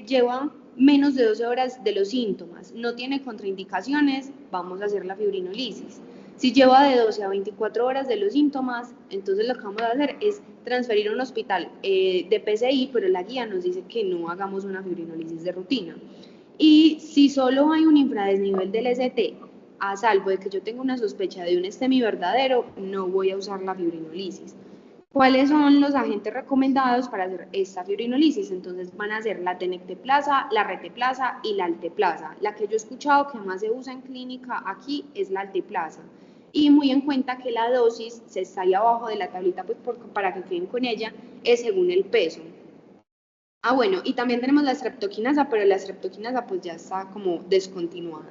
lleva menos de 12 horas de los síntomas, no tiene contraindicaciones, vamos a hacer la fibrinolisis. Si lleva de 12 a 24 horas de los síntomas, entonces lo que vamos a hacer es transferir a un hospital de PCI, pero la guía nos dice que no hagamos una fibrinolisis de rutina. Y si solo hay un infradesnivel del ST, a salvo de que yo tenga una sospecha de un STEMI verdadero, no voy a usar la fibrinolisis. ¿Cuáles son los agentes recomendados para hacer esta fibrinolisis? Entonces van a ser la tenecteplasa, la reteplasa y la alteplasa. La que yo he escuchado que más se usa en clínica aquí es la alteplasa. Y muy en cuenta que la dosis, se está ahí abajo de la tablita pues para que queden con ella, es según el peso. Ah, bueno, y también tenemos la streptokinasa, pero la streptokinasa pues ya está como descontinuada.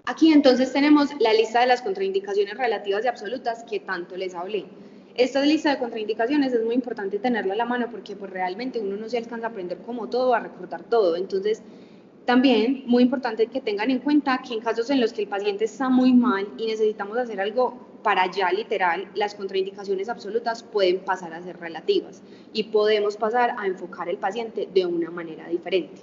Aquí entonces tenemos la lista de las contraindicaciones relativas y absolutas que tanto les hablé. Esta lista de contraindicaciones es muy importante tenerla a la mano porque pues realmente uno no se alcanza a aprender como todo, a recordar todo. Entonces, también muy importante que tengan en cuenta que en casos en los que el paciente está muy mal y necesitamos hacer algo para allá literal, las contraindicaciones absolutas pueden pasar a ser relativas y podemos pasar a enfocar el paciente de una manera diferente.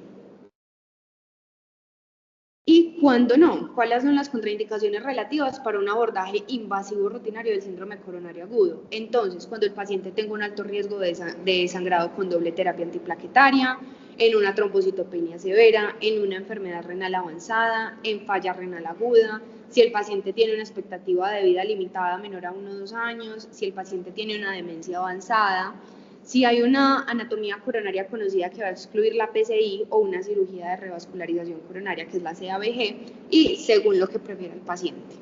¿Y cuándo no? ¿Cuáles son las contraindicaciones relativas para un abordaje invasivo rutinario del síndrome coronario agudo? Entonces, cuando el paciente tenga un alto riesgo de sangrado con doble terapia antiplaquetaria, en una trombocitopenia severa, en una enfermedad renal avanzada, en falla renal aguda, si el paciente tiene una expectativa de vida limitada menor a 1 o 2 años, si el paciente tiene una demencia avanzada, si hay una anatomía coronaria conocida que va a excluir la PCI o una cirugía de revascularización coronaria, que es la CABG, y según lo que prefiera el paciente.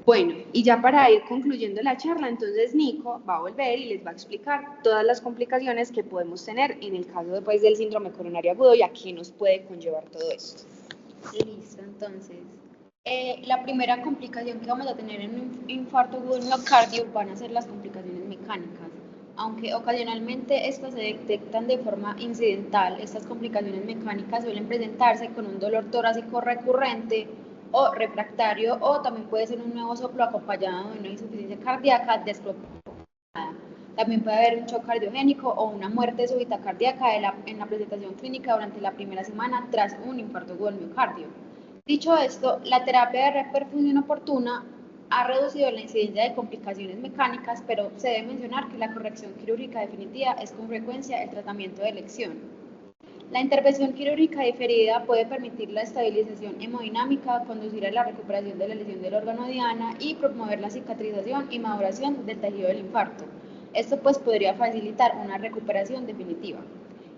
Bueno, y ya para ir concluyendo la charla, entonces Nico va a volver y les va a explicar todas las complicaciones que podemos tener en el caso después del síndrome coronario agudo y a qué nos puede conllevar todo esto. Listo, entonces. La primera complicación que vamos a tener en un infarto agudo del miocardio van a ser las complicaciones mecánicas. Aunque ocasionalmente estas se detectan de forma incidental, estas complicaciones mecánicas suelen presentarse con un dolor torácico recurrente o refractario, o también puede ser un nuevo soplo acompañado de una insuficiencia cardíaca desproporcionada. También puede haber un shock cardiogénico o una muerte súbita cardíaca en la presentación clínica durante la primera semana tras un infarto agudo del miocardio. Dicho esto, la terapia de reperfusión oportuna ha reducido la incidencia de complicaciones mecánicas, pero se debe mencionar que la corrección quirúrgica definitiva es con frecuencia el tratamiento de elección. La intervención quirúrgica diferida puede permitir la estabilización hemodinámica, conducir a la recuperación de la lesión del órgano diana y promover la cicatrización y maduración del tejido del infarto. Esto pues podría facilitar una recuperación definitiva.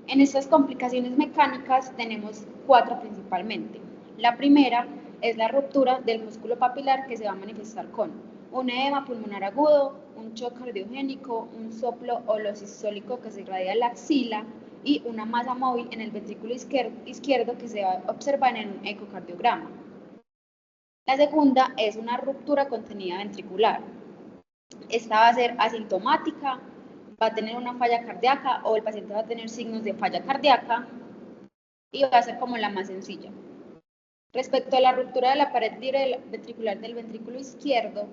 En estas complicaciones mecánicas tenemos 4 principalmente. La primera es la ruptura del músculo papilar, que se va a manifestar con un edema pulmonar agudo, un shock cardiogénico, un soplo holosistólico que se irradia a la axila y una masa móvil en el ventrículo izquierdo que se va a observar en un ecocardiograma. La segunda es una ruptura contenida ventricular. Esta va a ser asintomática, va a tener una falla cardíaca o el paciente va a tener signos de falla cardíaca y va a ser como la más sencilla. Respecto a la ruptura de la pared ventricular del ventrículo izquierdo,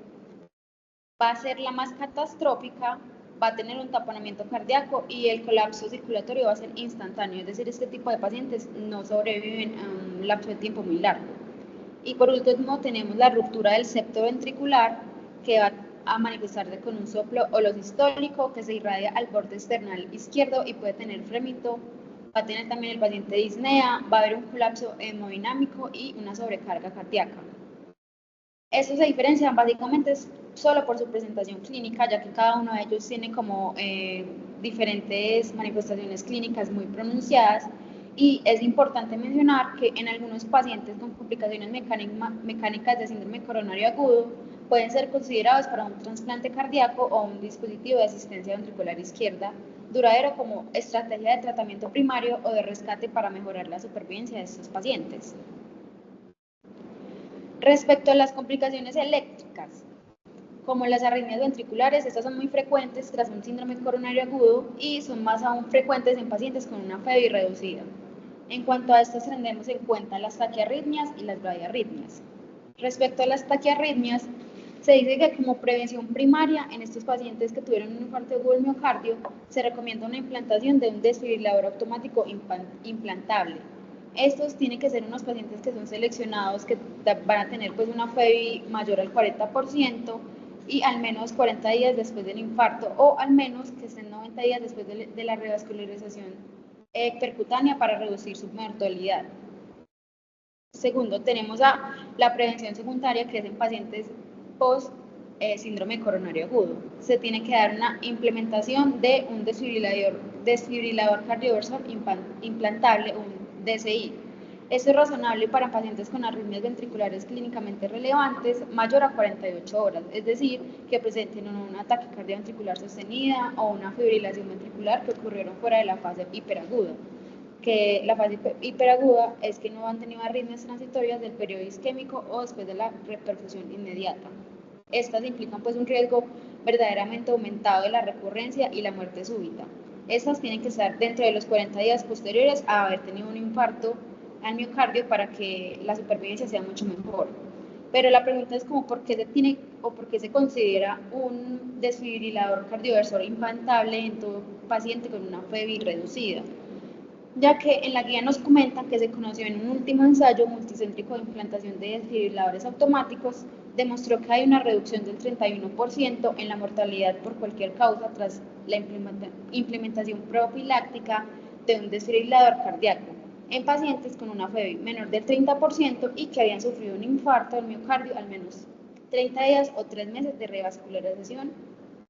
va a ser la más catastrófica, va a tener un taponamiento cardíaco y el colapso circulatorio va a ser instantáneo, es decir, este tipo de pacientes no sobreviven a un lapso de tiempo muy largo. Y por último tenemos la ruptura del septo ventricular, que va a manifestarse con un soplo holosistólico que se irradia al borde external izquierdo y puede tener frémito. Va a tener también el paciente disnea, va a haber un colapso hemodinámico y una sobrecarga cardíaca. Estos se diferencian básicamente solo por su presentación clínica, ya que cada uno de ellos tiene como diferentes manifestaciones clínicas muy pronunciadas, y es importante mencionar que en algunos pacientes con complicaciones mecánicas de síndrome coronario agudo pueden ser considerados para un trasplante cardíaco o un dispositivo de asistencia ventricular izquierda duradero como estrategia de tratamiento primario o de rescate para mejorar la supervivencia de estos pacientes. Respecto a las complicaciones eléctricas, Como las arritmias ventriculares, estas son muy frecuentes tras un síndrome coronario agudo y son más aún frecuentes en pacientes con una FEBI reducida. En cuanto a estas, tendremos en cuenta las taquiarritmias y las bradiarritmias. Respecto a las taquiarritmias, se dice que como prevención primaria en estos pacientes que tuvieron un infarto agudo del miocardio, se recomienda una implantación de un desfibrilador automático implantable. Estos tienen que ser unos pacientes que son seleccionados, que van a tener pues una FEBI mayor al 40% y al menos 40 días después del infarto, o al menos que estén 90 días después de la revascularización percutánea para reducir su mortalidad. Segundo, tenemos a la prevención secundaria, que es en pacientes post síndrome coronario agudo. Se tiene que dar una implementación de un desfibrilador cardioversor implantable, un DCI. Esto es razonable para pacientes con arritmias ventriculares clínicamente relevantes mayor a 48 horas, es decir, que presenten una taquicardia ventricular sostenida o una fibrilación ventricular que ocurrieron fuera de la fase hiperaguda. Que la fase hiperaguda es que no han tenido arritmias transitorias del periodo isquémico o después de la reperfusión inmediata. Estas implican pues un riesgo verdaderamente aumentado de la recurrencia y la muerte súbita. Estas tienen que estar dentro de los 40 días posteriores a haber tenido un infarto al miocardio para que la supervivencia sea mucho mejor. Pero la pregunta es como por qué se tiene o por qué se considera un desfibrilador cardioversor implantable en todo paciente con una FEBI reducida, ya que en la guía nos comentan que se conoció en un último ensayo multicéntrico de implantación de desfibriladores automáticos, demostró que hay una reducción del 31% en la mortalidad por cualquier causa tras la implementación profiláctica de un desfibrilador cardíaco en pacientes con una FEBI menor del 30% y que habían sufrido un infarto del miocardio al menos 30 días o 3 meses de revascularización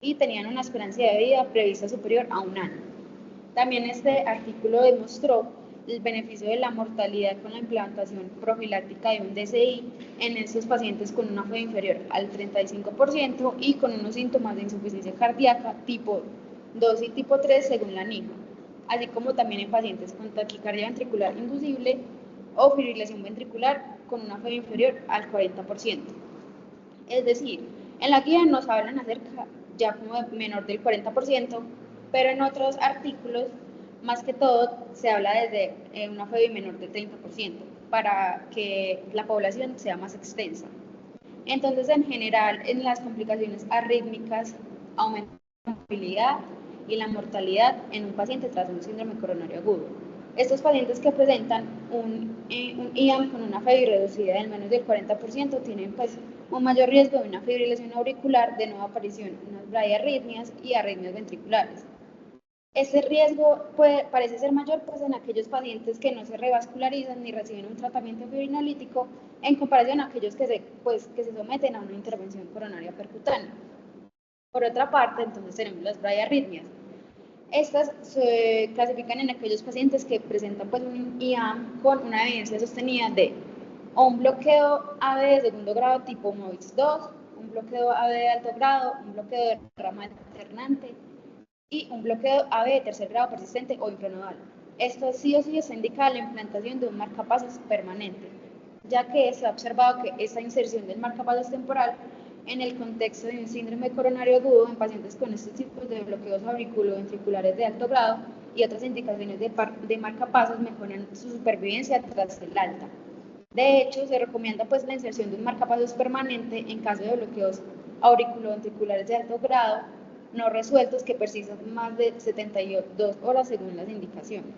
y tenían una esperanza de vida prevista superior a un año. También este artículo demostró el beneficio de la mortalidad con la implantación profiláctica de un DCI en estos pacientes con una FEBI inferior al 35% y con unos síntomas de insuficiencia cardíaca tipo 2 y tipo 3 según la NIJA, así como también en pacientes con taquicardia ventricular inducible o fibrilación ventricular con una FEBI inferior al 40%. Es decir, en la guía nos hablan acerca ya como de menor del 40%, pero en otros artículos, más que todo, se habla desde una FEBI menor del 30%, para que la población sea más extensa. Entonces, en general, en las complicaciones arrítmicas, aumenta la movilidad y la mortalidad en un paciente tras un síndrome coronario agudo. Estos pacientes que presentan un IAM con una FEBI reducida del menos del 40% tienen pues un mayor riesgo de una fibrilación auricular, de nueva aparición en unas bradiarritmias y arritmias ventriculares. Este riesgo parece ser mayor pues, en aquellos pacientes que no se revascularizan ni reciben un tratamiento fibrinolítico en comparación a aquellos que se someten a una intervención coronaria percutánea. Por otra parte, entonces tenemos las bradiarritmias. Estas se clasifican en aquellos pacientes que presentan pues, un IAM con una evidencia sostenida de un bloqueo AB de segundo grado tipo MOVIX 2, un bloqueo AB de alto grado, un bloqueo de rama alternante y un bloqueo AB de tercer grado persistente o infranodal. Esto sí o sí está indicada la implantación de un marcapasos permanente, ya que se ha observado que esta inserción del marcapasos temporal en el contexto de un síndrome coronario agudo en pacientes con estos tipos de bloqueos auriculoventriculares de alto grado y otras indicaciones de marcapasos mejoran su supervivencia tras el alta. De hecho, se recomienda pues la inserción de un marcapasos permanente en caso de bloqueos auriculoventriculares de alto grado no resueltos que persistan más de 72 horas según las indicaciones.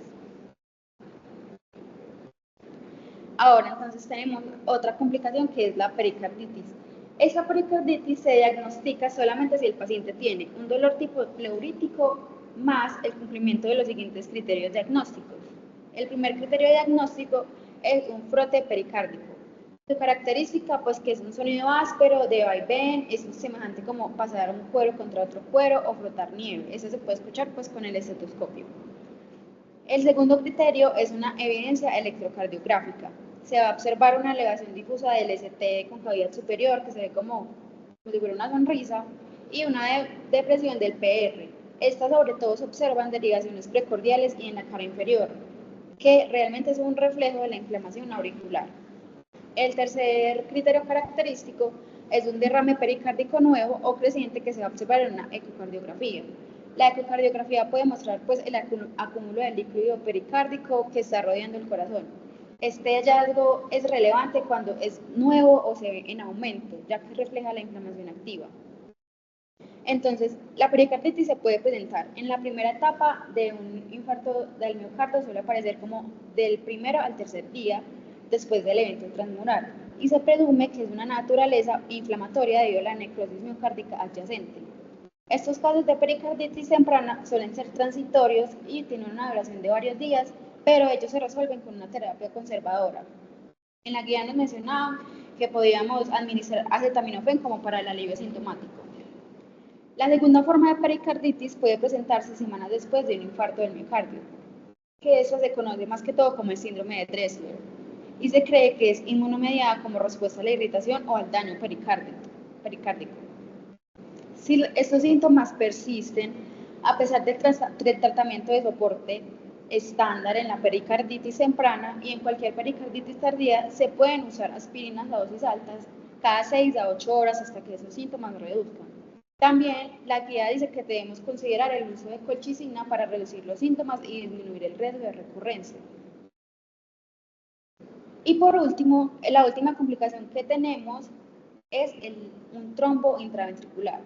Ahora entonces tenemos otra complicación que es la pericarditis. Esta pericarditis se diagnostica solamente si el paciente tiene un dolor tipo pleurítico más el cumplimiento de los siguientes criterios diagnósticos. El primer criterio diagnóstico es un frote pericárdico. Su característica, pues que es un sonido áspero, de vaivén, es semejante como pasar un cuero contra otro cuero o frotar nieve. Eso se puede escuchar pues con el estetoscopio. El segundo criterio es una evidencia electrocardiográfica. Se va a observar una elevación difusa del ST de concavidad superior, que se ve como si fuera una sonrisa, y una depresión del PR. Estas sobre todo se observan derivaciones precordiales y en la cara inferior, que realmente es un reflejo de la inflamación auricular. El tercer criterio característico es un derrame pericárdico nuevo o creciente que se va a observar en una ecocardiografía. La ecocardiografía puede mostrar pues, el acúmulo de líquido pericárdico que está rodeando el corazón. Este hallazgo es relevante cuando es nuevo o se ve en aumento, ya que refleja la inflamación activa. Entonces, la pericarditis se puede presentar en la primera etapa de un infarto del miocardio, suele aparecer como del primero al tercer día después del evento transmural, y se presume que es una naturaleza inflamatoria debido a la necrosis miocárdica adyacente. Estos casos de pericarditis temprana suelen ser transitorios y tienen una duración de varios días, pero ellos se resuelven con una terapia conservadora. En la guía nos mencionaban que podíamos administrar acetaminofén como para el alivio sintomático. La segunda forma de pericarditis puede presentarse semanas después de un infarto del miocardio, que eso se conoce más que todo como el síndrome de Dressler, y se cree que es inmunomediada como respuesta a la irritación o al daño pericárdico. Si estos síntomas persisten, a pesar del tratamiento de soporte estándar en la pericarditis temprana y en cualquier pericarditis tardía, se pueden usar aspirinas a dosis altas cada 6 a 8 horas hasta que esos síntomas reduzcan. También la guía dice que debemos considerar el uso de colchicina para reducir los síntomas y disminuir el riesgo de recurrencia. Y por último, la última complicación que tenemos es un trombo intraventricular.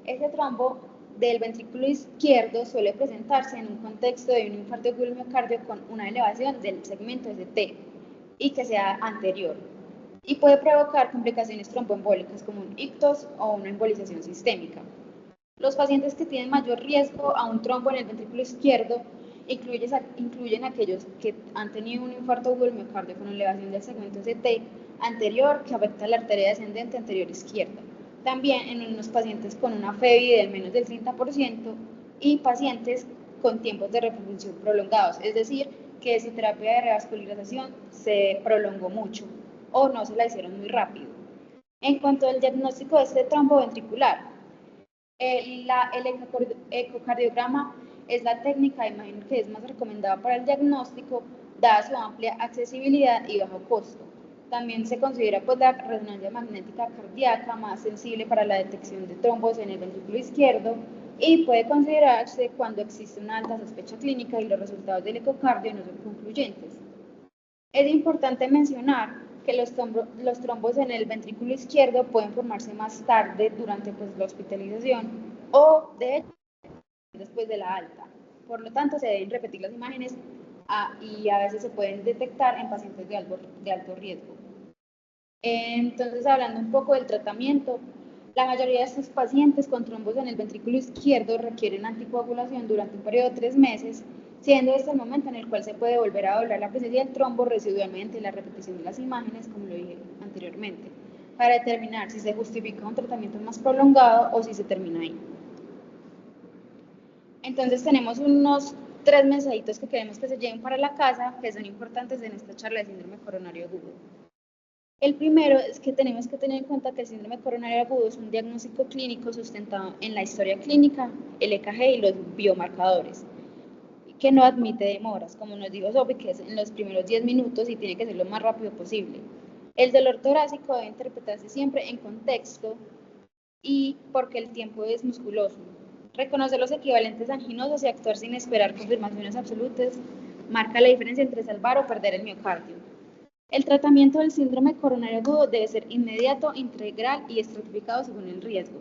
Este trombo del ventrículo izquierdo suele presentarse en un contexto de un infarto agudo del miocardio con una elevación del segmento ST y que sea anterior, y puede provocar complicaciones tromboembólicas como un ictus o una embolización sistémica. Los pacientes que tienen mayor riesgo a un trombo en el ventrículo izquierdo incluyen aquellos que han tenido un infarto agudo del miocardio con elevación del segmento ST anterior que afecta la arteria descendente anterior izquierda. También en unos pacientes con una FEBI del menos del 30% y pacientes con tiempos de reperfusión prolongados, es decir, que su terapia de revascularización se prolongó mucho o no se la hicieron muy rápido. En cuanto al diagnóstico de este trombo ventricular, el ecocardiograma es la técnica de imagen que es más recomendada para el diagnóstico, dada su amplia accesibilidad y bajo costo. También se considera pues, la resonancia magnética cardíaca más sensible para la detección de trombos en el ventrículo izquierdo y puede considerarse cuando existe una alta sospecha clínica y los resultados del ecocardio no son concluyentes. Es importante mencionar que los trombos en el ventrículo izquierdo pueden formarse más tarde durante pues, la hospitalización o de hecho después de la alta. Por lo tanto, se deben repetir las imágenes y a veces se pueden detectar en pacientes de alto riesgo. Entonces, hablando un poco del tratamiento, la mayoría de estos pacientes con trombos en el ventrículo izquierdo requieren anticoagulación durante un periodo de 3 meses, siendo este el momento en el cual se puede volver a doblar la presencia del trombo residualmente y la repetición de las imágenes, como lo dije anteriormente, para determinar si se justifica un tratamiento más prolongado o si se termina ahí. Entonces tenemos unos 3 mensajitos que queremos que se lleven para la casa, que son importantes en esta charla de síndrome coronario agudo. El primero es que tenemos que tener en cuenta que el síndrome coronario agudo es un diagnóstico clínico sustentado en la historia clínica, el EKG y los biomarcadores, que no admite demoras, como nos dijo Sophie, que es en los primeros 10 minutos y tiene que ser lo más rápido posible. El dolor torácico debe interpretarse siempre en contexto y porque el tiempo es musculoso. Reconocer los equivalentes anginosos y actuar sin esperar confirmaciones absolutas marca la diferencia entre salvar o perder el miocardio. El tratamiento del síndrome coronario agudo debe ser inmediato, integral y estratificado según el riesgo.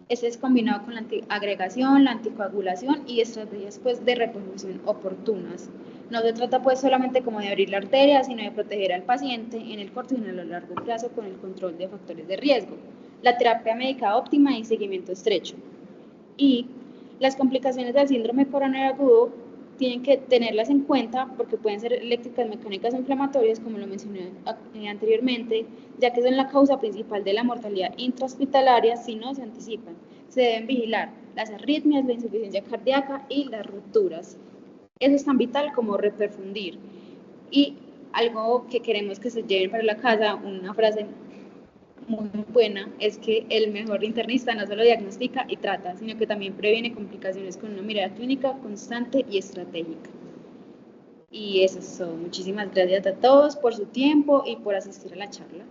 Este es combinado con la agregación, la anticoagulación y estrategias pues, de reposición oportunas. No se trata pues solamente como de abrir la arteria, sino de proteger al paciente en el corto y en el largo plazo con el control de factores de riesgo, la terapia médica óptima y seguimiento estrecho. Y las complicaciones del síndrome coronario agudo tienen que tenerlas en cuenta porque pueden ser eléctricas, mecánicas o inflamatorias, como lo mencioné anteriormente, ya que son la causa principal de la mortalidad intrahospitalaria si no se anticipan. Se deben vigilar las arritmias, la insuficiencia cardíaca y las rupturas. Eso es tan vital como reperfundir. Y algo que queremos que se lleven para la casa, una frase muy buena, es que el mejor internista no solo diagnostica y trata, sino que también previene complicaciones con una mirada clínica constante y estratégica. Y eso es todo. Muchísimas gracias a todos por su tiempo y por asistir a la charla.